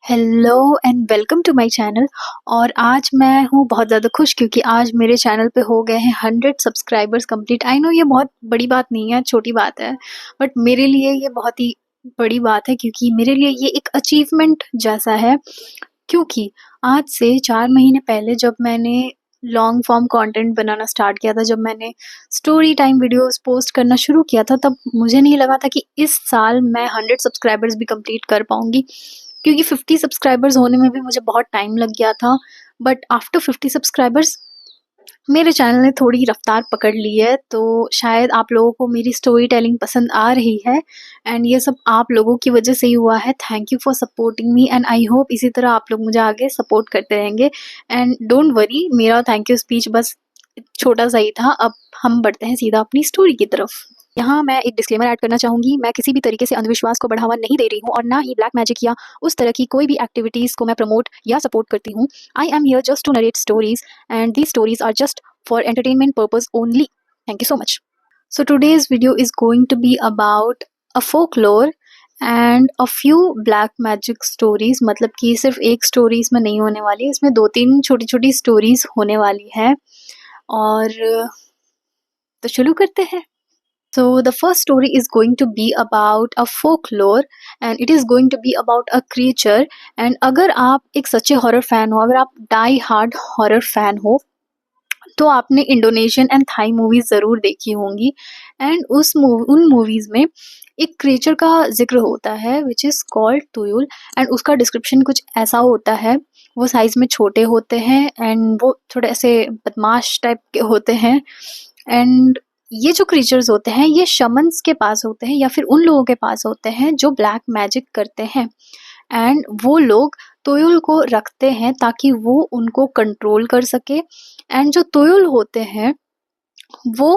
Hello and welcome to my channel. और आज मैं हूँ बहुत ज़्यादा खुश क्योंकि आज मेरे चैनल पे हो गए हैं 100 सब्सक्राइबर्स कंप्लीट। आई नो ये बहुत बड़ी बात नहीं है, छोटी बात है, बट मेरे लिए ये बहुत ही बड़ी बात है क्योंकि मेरे लिए ये एक अचीवमेंट जैसा है। क्योंकि आज से 4 महीने पहले जब मैंने लॉन्ग फॉर्म कंटेंट बनाना स्टार्ट किया था, जब मैंने स्टोरी टाइम वीडियोस पोस्ट करना शुरू किया था, तब मुझे नहीं लगा था कि इस साल मैं 100 सब्सक्राइबर्स भी कंप्लीट कर पाऊंगी। क्योंकि 50 सब्सक्राइबर्स होने में भी मुझे बहुत टाइम लग गया था। बट आफ्टर 50 सब्सक्राइबर्स मेरे चैनल ने थोड़ी रफ्तार पकड़ ली है, तो शायद आप लोगों को मेरी स्टोरी टेलिंग पसंद आ रही है। एंड ये सब आप लोगों की वजह से ही हुआ है। Thank you for supporting me and I hope इसी तरह आप लोग मुझे आगे सपोर्ट करते रहेंगे। एंड डोंट वरी, मेरा थैंक यू स्पीच बस छोटा सा ही था। अब हम बढ़ते हैं सीधा अपनी स्टोरी की तरफ। यहाँ मैं एक डिस्क्लेमर ऐड करना चाहूँगी, मैं किसी भी तरीके से अंधविश्वास को बढ़ावा नहीं दे रही हूँ और ना ही ब्लैक मैजिक या उस तरह की कोई भी एक्टिविटीज़ को मैं प्रमोट या सपोर्ट करती हूँ। I am here just to narrate stories and these stories are just for entertainment purpose only. Thank you so much. So today's video is going to be about a folklore and a few black magic stories। मतलब कि सिर्फ एक story इसमें नहीं होने वाली, इसमें 2-3 छोटी छोटी स्टोरीज होने वाली है। और तो शुरू करते हैं। So the first story is going to be about a folklore and it is going to be about a creature। and अगर आप एक सच्चे हॉरर फैन हो, अगर आप डाई हार्ड हॉरर फैन हो, तो आपने इंडोनेशियन एंड थाई मूवीज ज़रूर देखी होंगी। एंड उन मूवीज़ में एक क्रिएचर का जिक्र होता है विच इज़ कॉल्ड तुयुल। एंड उसका डिस्क्रिप्शन कुछ ऐसा होता है, वो साइज़ में छोटे होते हैं एंड वो थोड़े ऐसे बदमाश टाइप के होते हैं। एंड ये जो क्रीचर्स होते हैं ये शमन्स के पास होते हैं या फिर उन लोगों के पास होते हैं जो ब्लैक मैजिक करते हैं। एंड वो लोग तुयुल को रखते हैं ताकि वो उनको कंट्रोल कर सके। एंड जो तुयुल होते हैं वो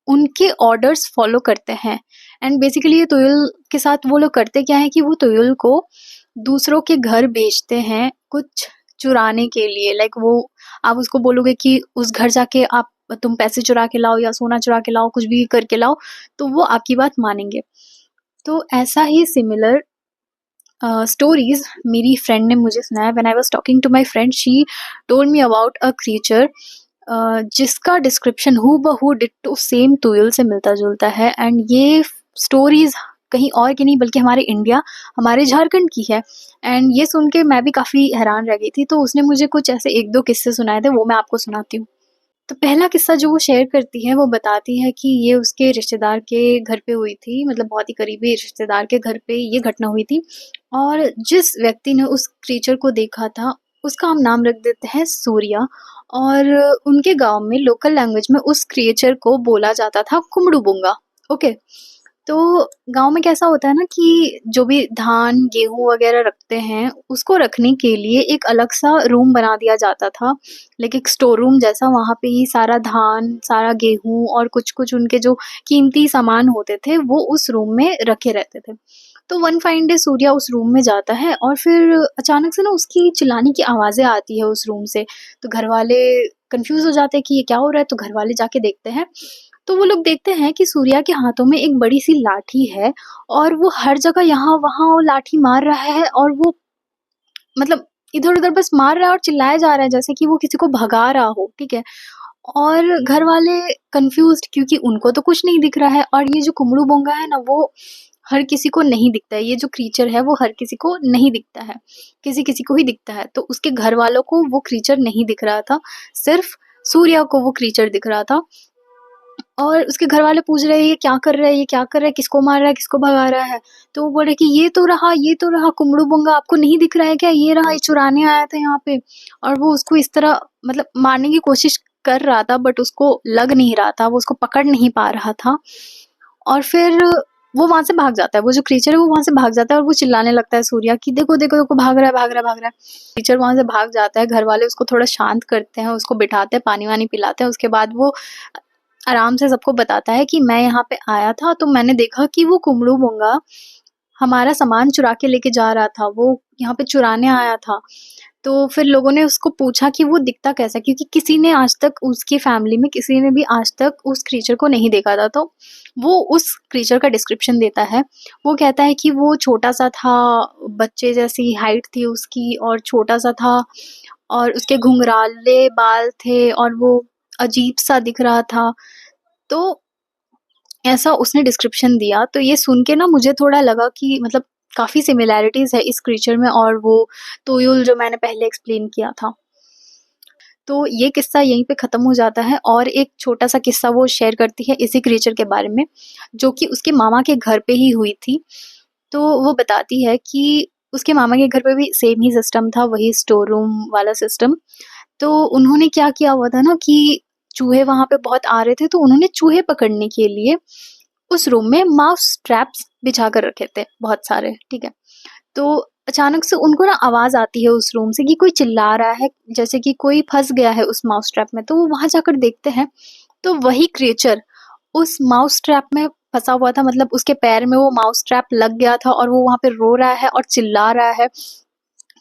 उनके ऑर्डर्स फॉलो करते हैं। एंड बेसिकली ये तुयुल के साथ वो लोग करते क्या है कि वो तुयुल को दूसरों के घर बेचते हैं कुछ चुराने के लिए। लाइक वो, आप उसको बोलोगे कि उस घर जाके आप तुम पैसे चुरा के लाओ या सोना चुरा के लाओ, कुछ भी करके लाओ, तो वो आपकी बात मानेंगे। तो ऐसा ही सिमिलर स्टोरीज मेरी फ्रेंड ने मुझे सुनाया। When I was talking to my friend, she told me about a creature जिसका डिस्क्रिप्शन हूबहू डिट्टो सेम तुयुल से मिलता जुलता है। एंड ये स्टोरीज कहीं और की नहीं बल्कि हमारे इंडिया, हमारे झारखंड की है। एंड ये सुन के मैं भी काफ़ी हैरान रह गई थी, तो उसने मुझे कुछ ऐसे 1-2 किस्से सुनाए थे, वो मैं आपको सुनाती हूँ। तो पहला किस्सा जो वो शेयर करती है, वो बताती है कि ये उसके रिश्तेदार के घर पे हुई थी, मतलब बहुत ही करीबी रिश्तेदार के घर पे ये घटना हुई थी। और जिस व्यक्ति ने उस क्रीचर को देखा था उसका हम नाम रख देते हैं सूर्या। और उनके गांव में लोकल लैंग्वेज में उस क्रिएचर को बोला जाता था कुमड़ू ओके। तो गांव में कैसा होता है ना कि जो भी धान गेहूं वगैरह रखते हैं उसको रखने के लिए एक अलग सा रूम बना दिया जाता था, लाइक एक स्टोर रूम जैसा। वहां पे ही सारा धान, सारा गेहूं और कुछ कुछ उनके जो कीमती सामान होते थे वो उस रूम में रखे रहते थे। तो वन फाइन डे सूर्या उस रूम में जाता है और फिर अचानक से ना उसकी चिल्लाने की आवाजें आती है उस रूम से। तो घर वाले कंफ्यूज हो जाते हैं कि ये क्या हो रहा है, तो घर वाले जाके देखते हैं। तो वो लोग देखते हैं कि सूर्या के हाथों में एक बड़ी सी लाठी है और वो हर जगह यहाँ वहाँ वो लाठी मार रहा है। और वो मतलब इधर उधर बस मार रहा है और चिल्लाया जा रहा है जैसे कि वो किसी को भगा रहा हो, ठीक है। और घर वाले कंफ्यूज्ड क्योंकि उनको तो कुछ नहीं दिख रहा है। और ये जो कुमड़ू बोंगा है ना, वो हर किसी को नहीं दिखता है। ये जो क्रीचर है वो हर किसी को नहीं दिखता है, किसी किसी को ही दिखता है। तो उसके घर वालों को वो क्रीचर नहीं दिख रहा था, सिर्फ सूर्या को वो क्रीचर दिख रहा था। और उसके घर वाले पूछ रहे हैं ये क्या कर रहा है, ये क्या कर रहा है, किसको मार रहा है, किसको भगा रहा है। तो वो बोल रहे कि ये तो रहा कुमड़ू बोंगा, आपको नहीं दिख रहा है क्या, ये रहा, ये चुराने आया था यहाँ पे। और वो उसको इस तरह मतलब मारने की कोशिश कर रहा था, बट उसको लग नहीं रहा था, वो उसको पकड़ नहीं पा रहा था। और फिर वो वहां से भाग जाता है, वो जो क्रीचर है वो वहां से भाग जाता है और वो चिल्लाने लगता है सूर्या की देखो देखो देखो, भाग रहा है भाग रहा है भाग रहा है। क्रीचर वहां से भाग जाता है, घर वाले उसको थोड़ा शांत करते हैं, उसको बिठाते हैं, पानी वानी पिलाते हैं। उसके बाद वो आराम से सबको बताता है कि मैं यहाँ पे आया था तो मैंने देखा कि वो कुमड़ू बोंगा हमारा सामान चुरा के लेके जा रहा था, वो यहाँ पे चुराने आया था। तो फिर लोगों ने उसको पूछा कि वो दिखता कैसा है? क्योंकि किसी ने आज तक उसकी फैमिली में किसी ने भी आज तक उस क्रीचर को नहीं देखा था। तो वो उस क्रीचर का डिस्क्रिप्शन देता है। वो कहता है कि वो छोटा-सा था, बच्चे जैसी हाइट थी उसकी और छोटा-सा था और उसके घुंघराले बाल थे और वो अजीब-सा दिख रहा था। तो ऐसा उसने डिस्क्रिप्शन दिया, तो ये सुन के ना मुझे थोड़ा लगा कि मतलब काफ़ी सिमिलैरिटीज़ है इस क्रीचर में और वो तुयुल जो मैंने पहले एक्सप्लेन किया था। तो ये किस्सा यहीं पे ख़त्म हो जाता है और एक छोटा-सा किस्सा वो शेयर करती है इसी क्रीचर के बारे में, जो कि उसके मामा के घर पे ही हुई थी। तो वो बताती है कि उसके मामा के घर पे भी सेम ही सिस्टम था, वही स्टोर रूम वाला सिस्टम। तो उन्होंने क्या किया हुआ था ना कि चूहे वहाँ पे बहुत आ रहे थे, तो उन्होंने चूहे पकड़ने के लिए उस रूम में माउस ट्रैप्स बिछा कर रखे थे बहुत सारे, ठीक है? तो अचानक से उनको ना आवाज़ आती है उस रूम से कि कोई चिल्ला रहा है, जैसे कि कोई फँस गया है उस माउस ट्रैप में। तो वो वहाँ जाकर देखते हैं, तो वही क्रिएचर उस माउस ट्रैप में फँसा हुआ था, मतलब उसके पैर में वो माउस ट्रैप लग गया था और वो वहाँ पे रो रहा है और चिल्ला रहा है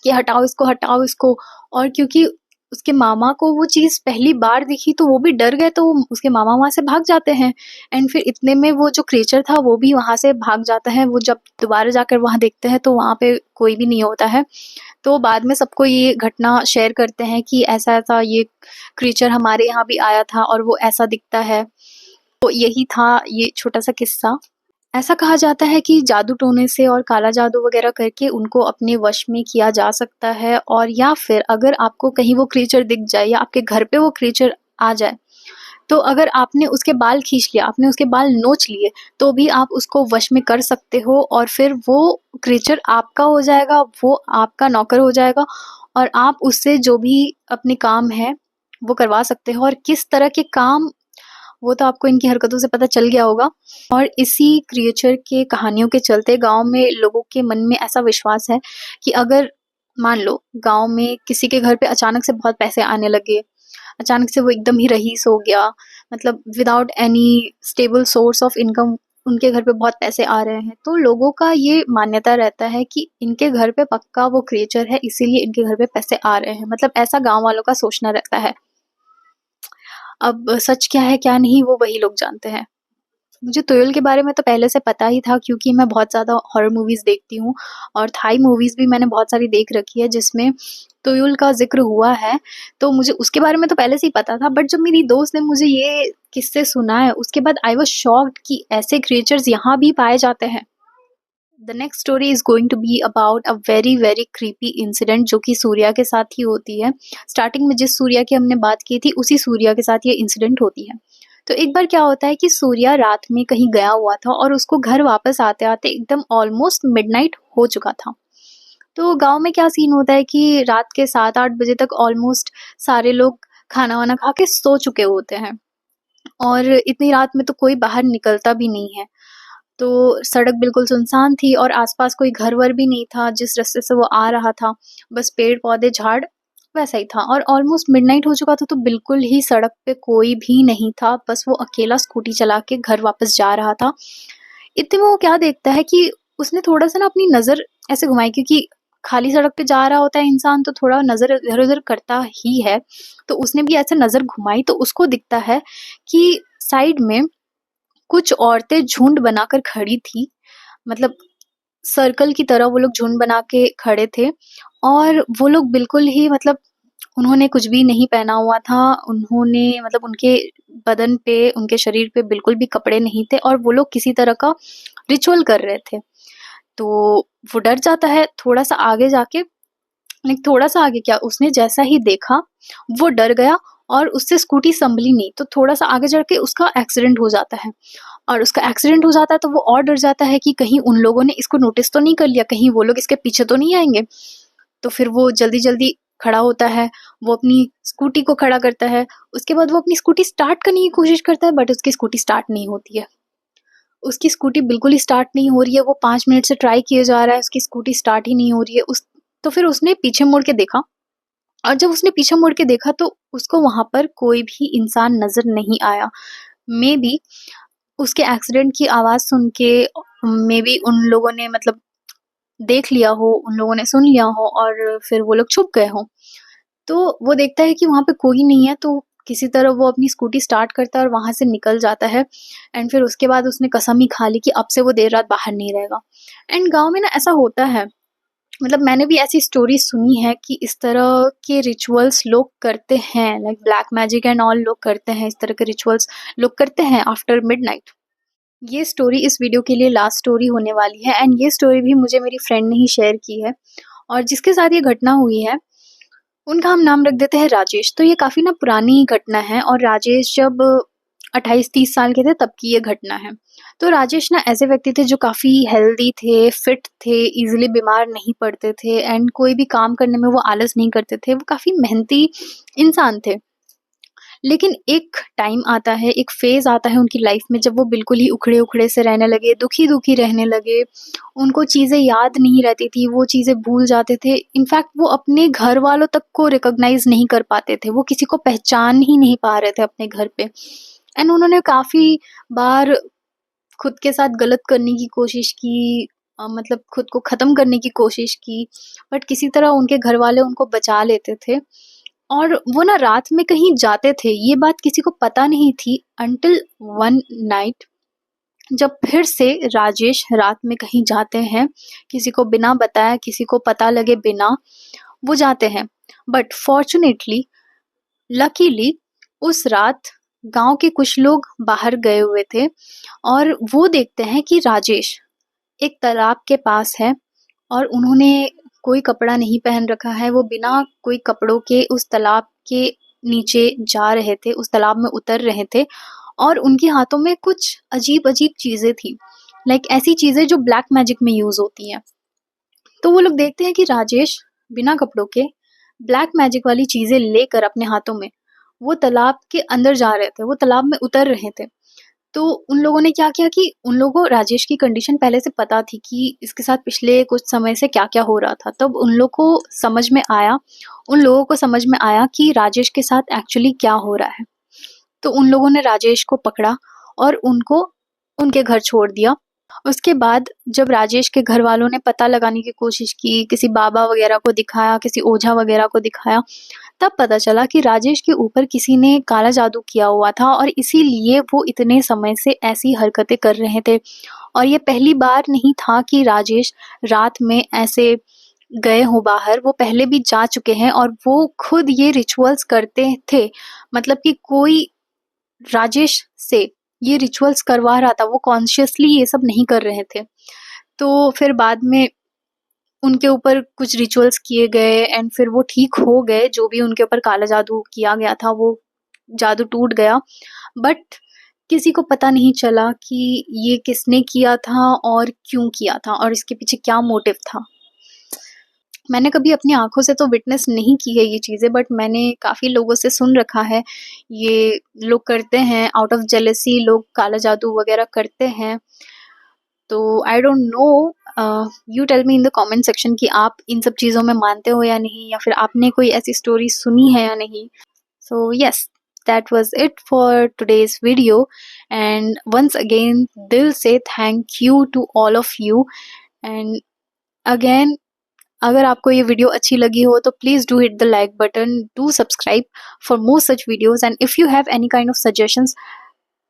कि हटाओ इसको, हटाओ इसको। और क्योंकि उसके मामा को वो चीज़ पहली बार दिखी तो वो भी डर गए, तो उसके मामा वहाँ से भाग जाते हैं एंड फिर इतने में वो जो क्रिएचर था वो भी वहाँ से भाग जाता है। वो जब दोबारा जाकर वहाँ देखते हैं तो वहाँ पे कोई भी नहीं होता है। तो बाद में सबको ये घटना शेयर करते हैं कि ऐसा-ऐसा ये क्रिएचर हमारे यहाँ भी आया था और वो ऐसा दिखता है। तो यही था ये छोटा-सा किस्सा। ऐसा कहा जाता है कि जादू टोने से और काला जादू वगैरह करके उनको अपने वश में किया जा सकता है, और या फिर अगर आपको कहीं वो क्रीचर दिख जाए या आपके घर पे वो क्रीचर आ जाए, तो अगर आपने उसके बाल खींच लिया, आपने उसके बाल नोच लिए, तो भी आप उसको वश में कर सकते हो और फिर वो क्रीचर आपका हो जाएगा, वो आपका नौकर हो जाएगा और आप उससे जो भी अपने काम है, वो करवा सकते हो। और किस तरह के काम, वो तो आपको इनकी हरकतों से पता चल गया होगा। और इसी क्रिएचर के कहानियों के चलते गाँव में लोगों के मन में ऐसा विश्वास है कि अगर मान लो गाँव में किसी के घर पे अचानक से बहुत पैसे आने लगे, अचानक से वो एकदम ही रईस हो गया, मतलब without any stable source of income उनके घर पे बहुत पैसे आ रहे हैं, तो लोगों का ये मान्यता रहता है कि इनके घर पे पक्का वो क्रिएचर है, इसीलिए इनके घर पे पैसे आ रहे हैं। मतलब ऐसा गाँव वालों का सोचना रहता है। अब सच क्या है क्या नहीं वो वही लोग जानते हैं। मुझे तुयुल के बारे में तो पहले से पता ही था क्योंकि मैं बहुत ज़्यादा हॉरर मूवीज़ देखती हूँ और थाई मूवीज़ भी मैंने बहुत सारी देख रखी है जिसमें तुयुल का ज़िक्र हुआ है, तो मुझे उसके बारे में तो पहले से ही पता था। बट जब मेरी दोस्त ने मुझे ये किस्से सुनाए उसके बाद आई वाज़ शॉक्ड कि ऐसे क्रिएचर्स यहाँ भी पाए जाते हैं। The next story is going to be about a very very creepy incident जो कि सूर्या के साथ ही होती है। स्टार्टिंग में जिस सूर्या की हमने बात की थी उसी सूर्या के साथ ये इंसिडेंट होती है। तो एक बार क्या होता है कि सूर्या रात में कहीं गया हुआ था और उसको घर वापस आते-आते एकदम ऑलमोस्ट मिडनाइट हो चुका था। तो गाँव में क्या सीन होता है कि रात के 7-8 बजे तक ऑलमोस्ट सारे लोग खाना-वाना खा के सो चुके होते हैं और इतनी रात में तो कोई बाहर निकलता भी नहीं है। तो सड़क बिल्कुल सुनसान थी और आस-पास कोई घर-वर भी नहीं था जिस रास्ते से वो आ रहा था। बस पेड़-पौधे, झाड़ वैसा ही था और ऑलमोस्ट मिडनाइट हो चुका था तो बिल्कुल ही सड़क पे कोई भी नहीं था। बस वो अकेला स्कूटी चला के घर वापस जा रहा था। इतने में वो क्या देखता है कि उसने थोड़ा-सा ना अपनी नज़र ऐसे घुमाई, क्योंकि खाली सड़क पे जा रहा होता है इंसान तो थोड़ा नज़र इधर-उधर करता ही है। तो उसने भी ऐसे नज़र घुमाई तो उसको दिखता है कि साइड में कुछ औरतें झुंड बनाकर खड़ी थी, मतलब सर्कल की तरह वो लोग झुंड बना के खड़े थे और वो लोग बिल्कुल ही मतलब उन्होंने कुछ भी नहीं पहना हुआ था, उन्होंने मतलब उनके बदन पे, उनके शरीर पे बिल्कुल भी कपड़े नहीं थे और वो लोग किसी तरह का रिचुअल कर रहे थे। तो वो डर जाता है थोड़ा-सा आगे जाके, लाइक थोड़ा-सा आगे क्या, उसने जैसा ही देखा, वो डर गया और उससे स्कूटी सँभली नहीं, तो थोड़ा-सा आगे जाके उसका एक्सीडेंट हो जाता है। और उसका एक्सीडेंट हो जाता है तो वो और डर जाता है कि कहीं उन लोगों ने इसको नोटिस तो नहीं कर लिया, कहीं वो लोग इसके पीछे तो नहीं आएँगे। तो फिर वो जल्दी-जल्दी खड़ा होता है, वो अपनी स्कूटी को खड़ा करता है, उसके बाद वो अपनी स्कूटी स्टार्ट करने की कोशिश करता है बट उसकी स्कूटी स्टार्ट नहीं होती है। उसकी स्कूटी बिल्कुल ही स्टार्ट नहीं हो रही है, वो 5 मिनट से ट्राई किए जा रहा है, उसकी स्कूटी स्टार्ट ही नहीं हो रही है। उस तो फिर उसने पीछे मुड़ के देखा और जब उसने पीछे मुड़ के देखा तो उसको वहाँ पर कोई भी इंसान नज़र नहीं आया। मेबी उसके एक्सीडेंट की आवाज़ सुन के मेबी उन लोगों ने मतलब देख लिया हो, उन लोगों ने सुन लिया हो और फिर वो लोग छुप गए हों। तो वो देखता है कि वहाँ पे कोई नहीं है, तो किसी तरह वो अपनी स्कूटी स्टार्ट करता है और वहाँ से निकल जाता है। एंड फिर उसके बाद उसने कसम ही खा ली कि अब से वो देर रात बाहर नहीं रहेगा। एंड गाँव में ना ऐसा होता है, मतलब मैंने भी ऐसी स्टोरी सुनी है कि इस तरह के रिचुअल्स लोग करते हैं, like black magic and all लोग करते हैं, इस तरह के रिचुअल्स लोग करते हैं आफ्टर मिडनाइट। ये स्टोरी इस वीडियो के लिए लास्ट स्टोरी होने वाली है एंड ये स्टोरी भी मुझे मेरी फ्रेंड ने ही शेयर की है और जिसके साथ ये घटना हुई है उनका हम नाम रख देते हैं राजेश। तो ये काफ़ी ना पुरानी घटना है और राजेश जब 28-30 साल के थे तब की ये घटना है। तो राजेश ना ऐसे व्यक्ति थे जो काफ़ी हेल्दी थे, फिट थे, ईज़िली बीमार नहीं पड़ते थे एंड कोई भी काम करने में वो आलस नहीं करते थे। वो काफ़ी मेहनती इंसान थे। लेकिन एक टाइम आता है, एक फ़ेज़ आता है उनकी लाइफ़ में जब वो बिल्कुल ही उखड़े-उखड़े से रहने लगे, दुखी-दुखी रहने लगे। उनको चीज़ें याद नहीं रहती थी, वो चीज़ें भूल जाते थे। इनफैक्ट वो अपने घर वालों तक को रिकॉग्नाइज़ नहीं कर पाते थे, वो किसी को पहचान ही नहीं पा रहे थे अपने घर पे। एंड उन्होंने काफ़ी बार खुद के साथ गलत करने की कोशिश की, मतलब खुद को ख़त्म करने की कोशिश की, बट किसी तरह उनके घर वाले उनको बचा लेते थे। और वो ना रात में कहीं जाते थे, ये बात किसी को पता नहीं थी अंटिल वन नाइट जब फिर से राजेश रात में कहीं जाते हैं, किसी को बिना बताए, किसी को पता लगे बिना वो जाते हैं। बट फॉर्चुनेटली, लकीली उस रात गांव के कुछ लोग बाहर गए हुए थे और वो देखते हैं कि राजेश एक तालाब के पास है और उन्होंने कोई कपड़ा नहीं पहन रखा है, वो बिना कोई कपड़ों के उस तालाब के नीचे जा रहे थे, उस तालाब में उतर रहे थे और उनके हाथों में कुछ अजीब-अजीब चीज़ें थी, लाइक ऐसी चीज़ें जो ब्लैक मैजिक में यूज़ होती हैं। तो वो लोग देखते हैं कि राजेश बिना कपड़ों के ब्लैक मैजिक वाली चीज़ें लेकर अपने हाथों में वो तालाब के अंदर जा रहे थे, वो तालाब में उतर रहे थे। तो उन लोगों ने क्या किया कि उन लोगों को राजेश की कंडीशन पहले से पता थी कि इसके साथ पिछले कुछ समय से क्या-क्या हो रहा था। तब उन लोगों को समझ में आया कि राजेश के साथ एक्चुअली क्या हो रहा है। तो उन लोगों ने राजेश को पकड़ा और उनको उनके घर छोड़ दिया। उसके बाद जब राजेश के घर वालों ने पता लगाने की कोशिश की, किसी बाबा वगैरह को दिखाया, किसी ओझा वगैरह को दिखाया, तब पता चला कि राजेश के ऊपर किसी ने काला जादू किया हुआ था और इसीलिए वो इतने समय से ऐसी हरकतें कर रहे थे। और ये पहली बार नहीं था कि राजेश रात में ऐसे गए हों बाहर, वो पहले भी जा चुके हैं और वो खुद ये रिचुअल्स करते थे। मतलब कि कोई राजेश से ये रिचुअल्स करवा रहा था, वो कॉन्शियसली ये सब नहीं कर रहे थे। तो फिर बाद में उनके ऊपर कुछ रिचुअल्स किए गए एंड फिर वो ठीक हो गए, जो भी उनके ऊपर काला जादू किया गया था वो जादू टूट गया। बट किसी को पता नहीं चला कि ये किसने किया था और क्यों किया था और इसके पीछे क्या मोटिव था। मैंने कभी अपनी आँखों से तो विटनेस नहीं की है ये चीज़ें, बट मैंने काफ़ी लोगों से सुन रखा है, ये लोग करते हैं, आउट ऑफ जेलसी लोग काला जादू वगैरह करते हैं। तो I don't know, you tell me in the comment section कि आप इन सब चीज़ों में मानते हो या नहीं, या फिर आपने कोई ऐसी स्टोरी सुनी है या नहीं। So yes, that was it for today's video, and once again दिल से thank you to all of you, and again अगर आपको ये वीडियो अच्छी लगी हो तो please do hit the like button, do subscribe for more such videos, and if you have any kind of suggestions,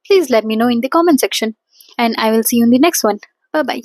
please let me know in the comment section, and I will see you in the next one. Bye bye.